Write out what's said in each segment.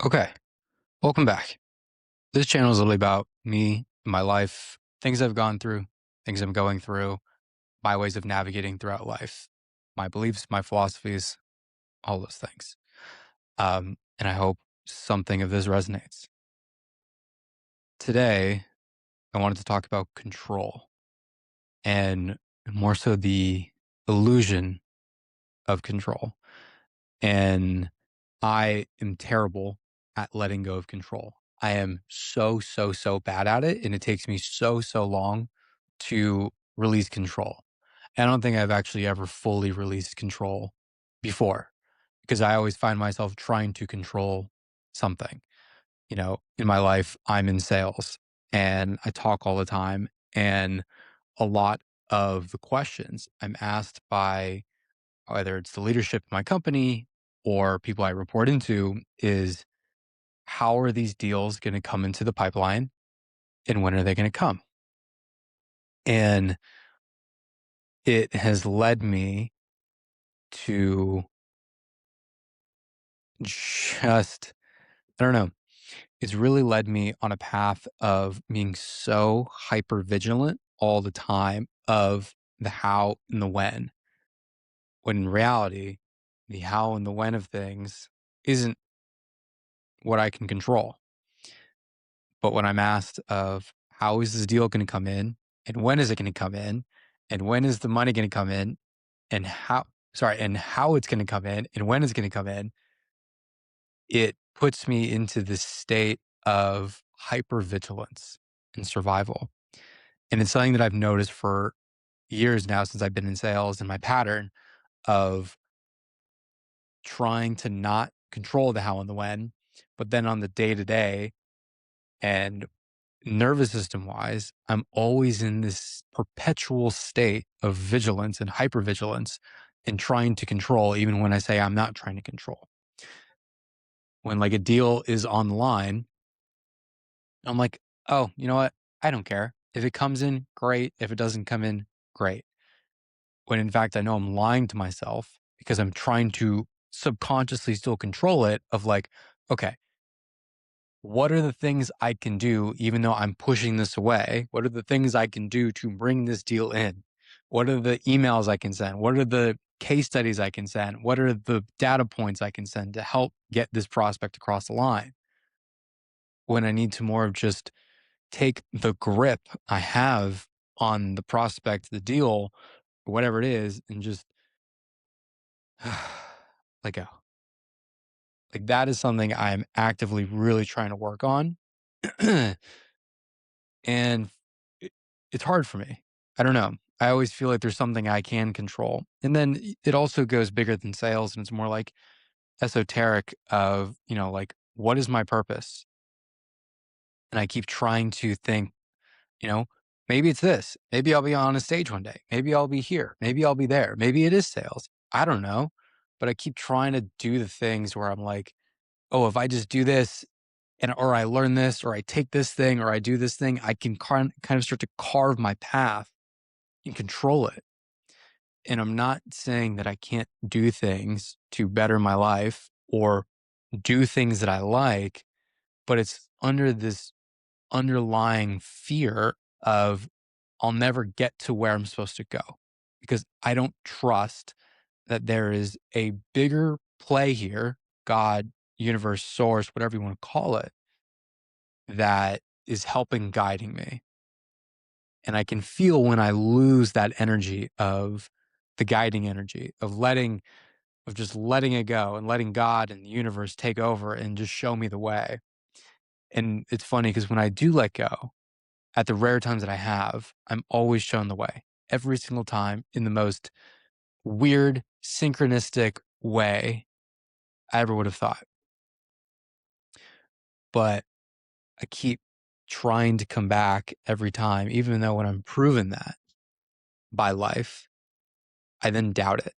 Okay, welcome back. This channel is really about me, my life, things I've gone through, things I'm going through, my ways of navigating throughout life, my beliefs, my philosophies, all those things. And I hope something of this resonates. Today, I wanted to talk about control and more so the illusion of control. And I am terrible at letting go of control. I am so bad at it. And it takes me so long to release control. I don't think I've actually ever fully released control before because I always find myself trying to control something. In my life, I'm in sales and I talk all the time. And a lot of the questions I'm asked by whether it's the leadership of my company or people I report into is how are these deals going to come into the pipeline and when are they going to come? And it has led me to just, I don't know, it's really led me on a path of being so hyper vigilant all the time of the how and the when in reality, the how and the when of things isn't what I can control. But when I'm asked of how is this deal going to come in and when is it going to come in and when is the money going to come in and how it's going to come in and when it's going to come in, it puts me into this state of hypervigilance and survival. And it's something that I've noticed for years now since I've been in sales and my pattern of trying to not control the how and the when, but then on the day to day and nervous system wise, I'm always in this perpetual state of vigilance and hypervigilance and trying to control, even when I say I'm not trying to control. When like a deal is online, I'm like, oh, you know what? I don't care. If it comes in, great. If it doesn't come in, great. When in fact, I know I'm lying to myself because I'm trying to subconsciously still control it of like, okay, what are the things I can do even though I'm pushing this away? What are the things I can do to bring this deal in? What are the emails I can send? What are the case studies I can send? What are the data points I can send to help get this prospect across the line? When I need to more of just take the grip I have on the prospect, the deal, whatever it is, and just let go. Like that is something I'm actively really trying to work on. And it it's hard for me. I don't know. I always feel like there's something I can control. And then it also goes bigger than sales and it's more like esoteric of, like what is my purpose? And I keep trying to think, you know, maybe it's this. Maybe I'll be on a stage one day. Maybe I'll be here. Maybe I'll be there. Maybe it is sales. I don't know. But I keep trying to do the things where I'm like, oh, if I just do this or I learn this or I take this thing or I do this thing, I can kind of start to carve my path and control it. And I'm not saying that I can't do things to better my life or do things that I like, but it's under this underlying fear of I'll never get to where I'm supposed to go because I don't trust that there is a bigger play here, God, universe, source, whatever you want to call it, that is helping guiding me. And I can feel when I lose that energy of the guiding energy of just letting it go and letting God and the universe take over and just show me the way. And it's funny because when I do let go, at the rare times that I have, I'm always shown the way every single time in the most weird, synchronistic way I ever would have thought. But I keep trying to come back every time, even though when I'm proven that by life, I then doubt it.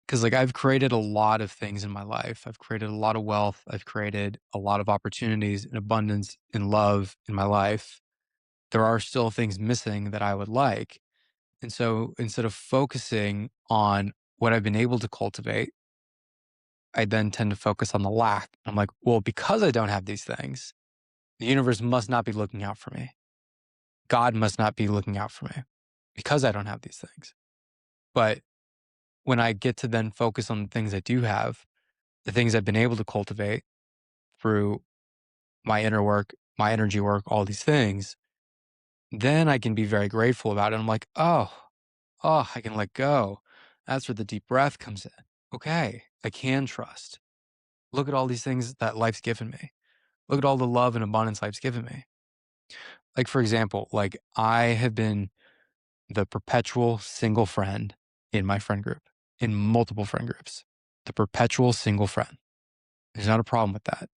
Because like I've created a lot of things in my life. I've created a lot of wealth. I've created a lot of opportunities and abundance and love in my life. There are still things missing that I would like. And so instead of focusing on what I've been able to cultivate, I then tend to focus on the lack. I'm like, well, because I don't have these things, the universe must not be looking out for me. God must not be looking out for me because I don't have these things. But when I get to then focus on the things I do have, the things I've been able to cultivate through my inner work, my energy work, all these things, then I can be very grateful about it. I'm like, oh, I can let go. That's where the deep breath comes in. Okay, I can trust. Look at all these things that life's given me. Look at all the love and abundance life's given me. Like, for example, like I have been the perpetual single friend in my friend group, in multiple friend groups, the perpetual single friend. There's not a problem with that.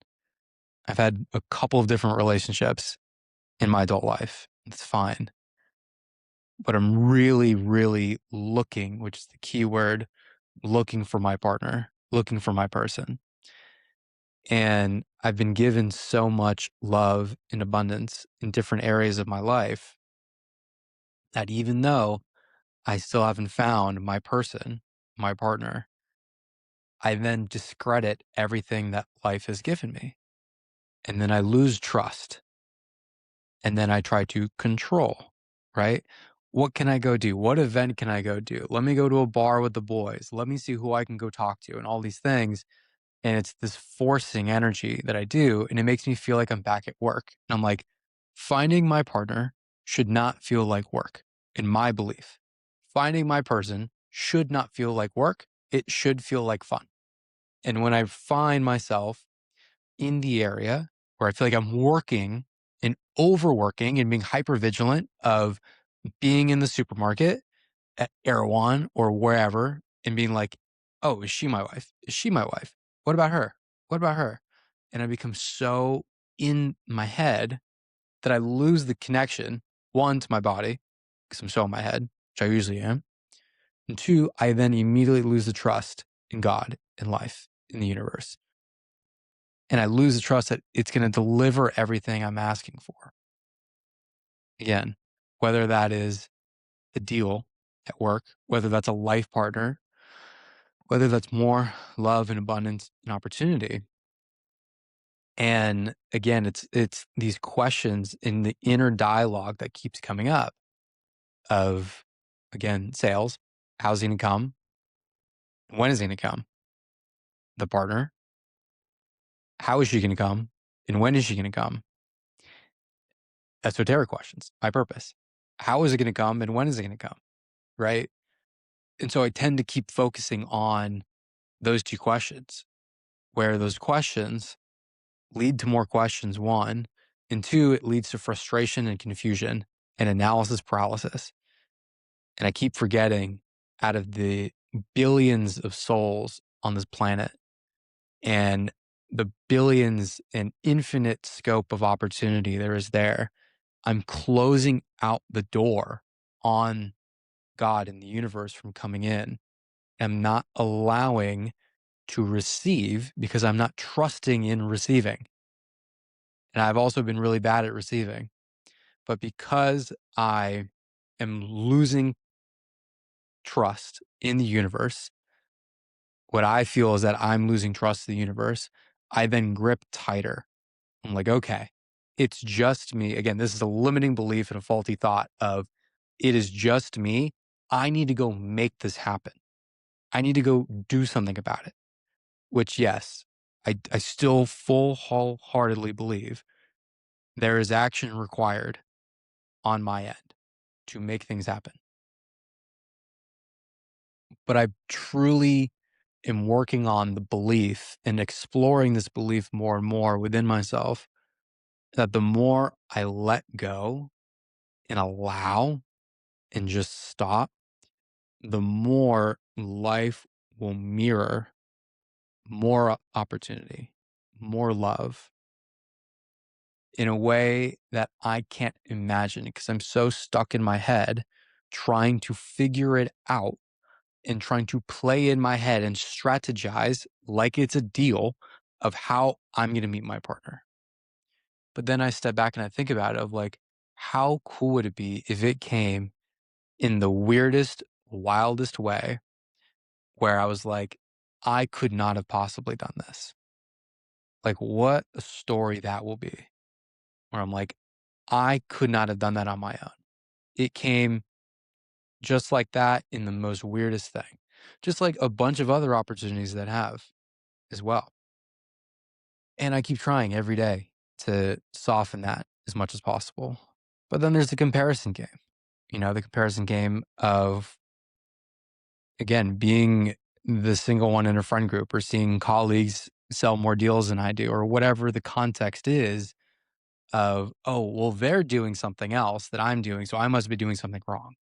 I've had a couple of different relationships in my adult life. It's fine. But I'm really, really looking, which is the key word, looking for my partner, looking for my person. And I've been given so much love and abundance in different areas of my life that even though I still haven't found my person, my partner, I then discredit everything that life has given me. And then I lose trust. And then I try to control, right? What can I go do? What event can I go do? Let me go to a bar with the boys. Let me see who I can go talk to and all these things. And it's this forcing energy that I do. And it makes me feel like I'm back at work. And I'm like, finding my partner should not feel like work, in my belief. Finding my person should not feel like work. It should feel like fun. And when I find myself in the area where I feel like I'm working and overworking and being hyper vigilant of being in the supermarket at Erewhon or wherever and being like, oh, is she my wife? Is she my wife? What about her? What about her? And I become so in my head that I lose the connection, one, to my body, because I'm so in my head, which I usually am. And two, I then immediately lose the trust in God, in life, in the universe. And I lose the trust that it's going to deliver everything I'm asking for. Again, whether that is a deal at work, whether that's a life partner, whether that's more love and abundance and opportunity. And again, it's these questions in the inner dialogue that keeps coming up of, again, sales, how's it going to come? When is it going to come? The partner, how is she going to come? And when is she going to come? Esoteric questions, my purpose. How is it going to come and when is it going to come? Right. And so I tend to keep focusing on those two questions, where those questions lead to more questions, one, and two, it leads to frustration and confusion and analysis paralysis. And I keep forgetting, out of the billions of souls on this planet and the billions and infinite scope of opportunity there is there, I'm closing out the door on God and the universe from coming in. I'm not allowing to receive because I'm not trusting in receiving. And I've also been really bad at receiving. But because I am losing trust in the universe, what I feel is that I'm losing trust in the universe, I then grip tighter. I'm like, okay, it's just me. Again, this is a limiting belief and a faulty thought of it is just me. I need to go make this happen. I need to go do something about it, which, yes, I still full wholeheartedly believe there is action required on my end to make things happen. But I truly am working on the belief and exploring this belief more and more within myself that the more I let go and allow and just stop, the more life will mirror more opportunity, more love in a way that I can't imagine because I'm so stuck in my head trying to figure it out and trying to play in my head and strategize like it's a deal of how I'm going to meet my partner. But then I step back and I think about it of like, how cool would it be if it came in the weirdest, wildest way where I was like, I could not have possibly done this. Like, what a story that will be, where I'm like, I could not have done that on my own. It came just like that in the most weirdest thing, just like a bunch of other opportunities that have as well. And I keep trying every day to soften that as much as possible. But then there's the comparison game, the comparison game of, again, being the single one in a friend group or seeing colleagues sell more deals than I do, or whatever the context is of, oh, well, they're doing something else that I'm doing, so I must be doing something wrong,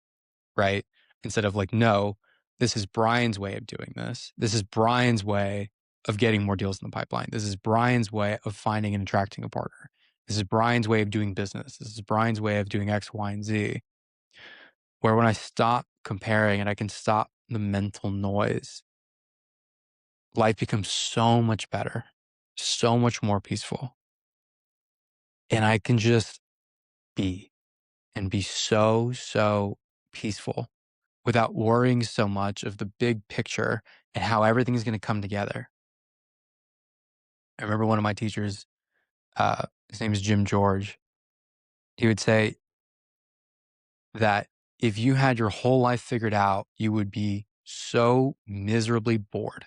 right? Instead of like, no, this is Brian's way of doing this. This is Brian's way of getting more deals in the pipeline. This is Brian's way of finding and attracting a partner. This is Brian's way of doing business. This is Brian's way of doing X, Y, and Z. Where when I stop comparing and I can stop the mental noise, life becomes so much better, so much more peaceful. And I can just be and be so, so peaceful without worrying so much of the big picture and how everything's going to come together. I remember one of my teachers, his name is Jim George. He would say that if you had your whole life figured out, you would be so miserably bored.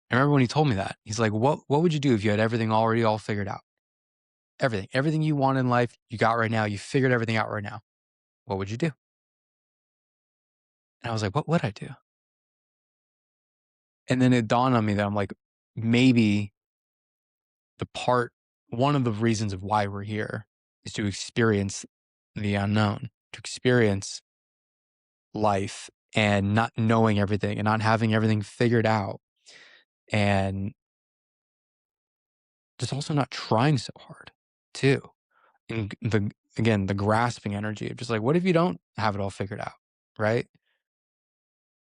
I remember when he told me that. He's like, what would you do if you had everything already all figured out? Everything you want in life, you got right now. You figured everything out right now. What would you do? And I was like, what would I do? And then it dawned on me that I'm like, maybe one of the reasons of why we're here is to experience the unknown, to experience life and not knowing everything and not having everything figured out. And just also not trying so hard too. And the grasping energy of just like, what if you don't have it all figured out? Right?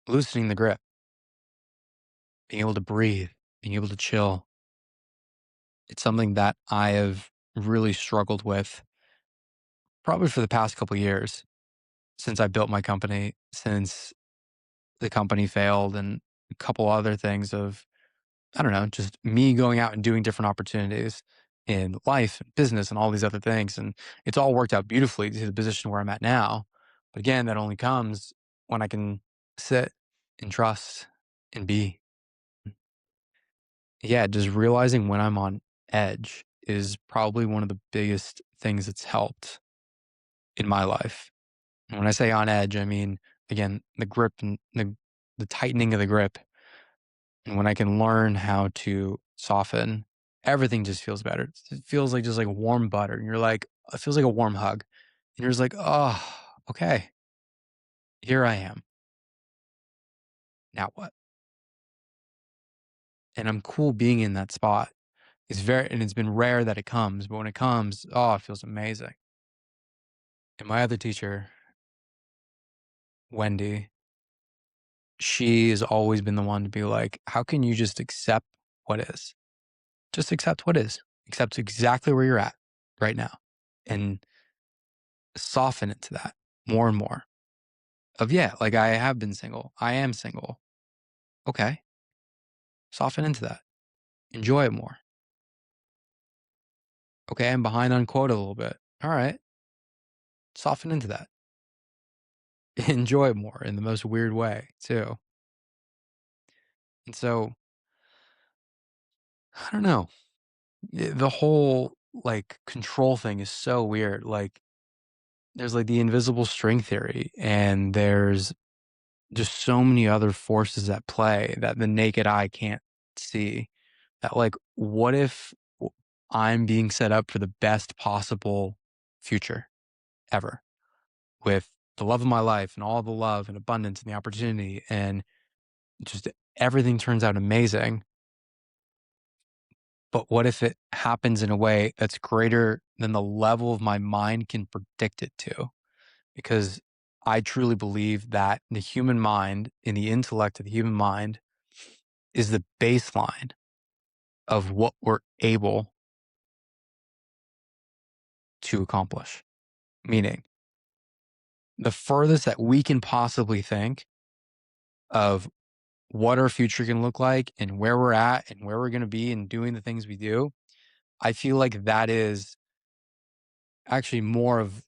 Loosening the grip, being able to breathe, being able to chill. It's something that I have really struggled with probably for the past couple of years since I built my company, since the company failed, and a couple other things of, I don't know, just me going out and doing different opportunities in life and business and all these other things. And it's all worked out beautifully to the position where I'm at now. But again, that only comes when I can sit and trust and be. Yeah, just realizing when I'm on edge is probably one of the biggest things that's helped in my life. And when I say on edge, I mean, again, the grip and the tightening of the grip. And when I can learn how to soften, everything just feels better. It feels like just like warm butter. And you're like, it feels like a warm hug. And you're just like, oh, okay, here I am. Now what? And I'm cool being in that spot. It's been rare that it comes, but when it comes, oh, it feels amazing. And my other teacher, Wendy, she has always been the one to be like, how can you just accept what is? Just accept what is. Accept exactly where you're at right now. And soften it to that more and more of, yeah, like I have been single. I am single. Okay. Soften into that. Enjoy it more. Okay. I'm behind on quota a little bit. All right. Soften into that. Enjoy it more in the most weird way too. And so I don't know. The whole like control thing is so weird. Like there's like the invisible string theory and there's just so many other forces at play that the naked eye can't see. That like, what if I'm being set up for the best possible future ever with the love of my life and all the love and abundance and the opportunity and just everything turns out amazing. But what if it happens in a way that's greater than the level of my mind can predict it to? Because I truly believe that the human mind and the intellect of the human mind is the baseline of what we're able to accomplish. Meaning, the furthest that we can possibly think of what our future can look like and where we're at and where we're going to be and doing the things we do, I feel like that is actually more of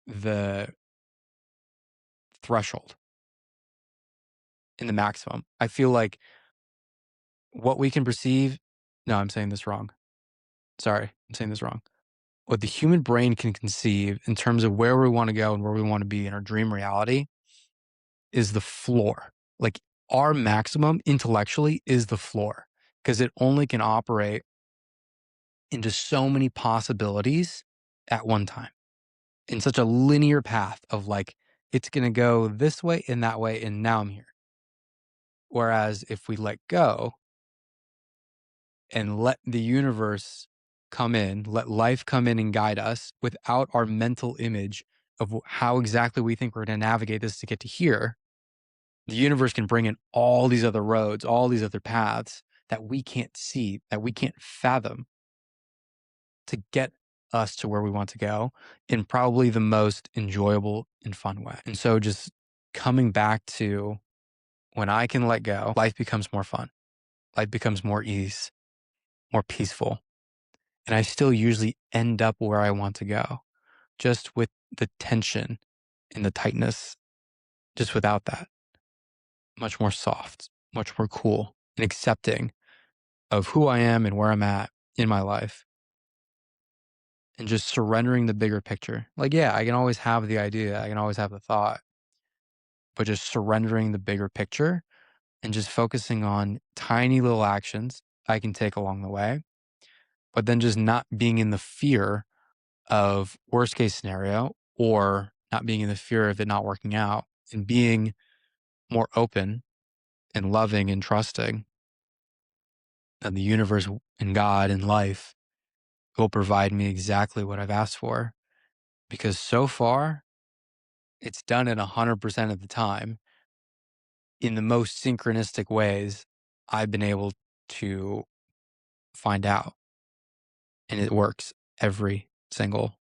the threshold in the maximum. I feel like what we can perceive, no, I'm saying this wrong. Sorry, I'm saying this wrong. What the human brain can conceive in terms of where we want to go and where we want to be in our dream reality is the floor. Like our maximum intellectually is the floor because it only can operate into so many possibilities at one time in such a linear path of like, it's going to go this way and that way. And now I'm here. Whereas if we let go and let the universe come in, let life come in and guide us without our mental image of how exactly we think we're going to navigate this to get to here, the universe can bring in all these other roads, all these other paths that we can't see, that we can't fathom to get us to where we want to go in probably the most enjoyable and fun way. And so just coming back to when I can let go, life becomes more fun. Life becomes more ease, more peaceful. And I still usually end up where I want to go, just with the tension and the tightness, just without that. Much more soft, much more cool and accepting of who I am and where I'm at in my life. And just surrendering the bigger picture. Like, yeah, I can always have the idea, I can always have the thought, but just surrendering the bigger picture and just focusing on tiny little actions I can take along the way, but then just not being in the fear of worst case scenario or not being in the fear of it not working out and being more open and loving and trusting that the universe and God and life will provide me exactly what I've asked for. Because so far, it's done it 100% of the time in the most synchronistic ways I've been able to find out. And it works every single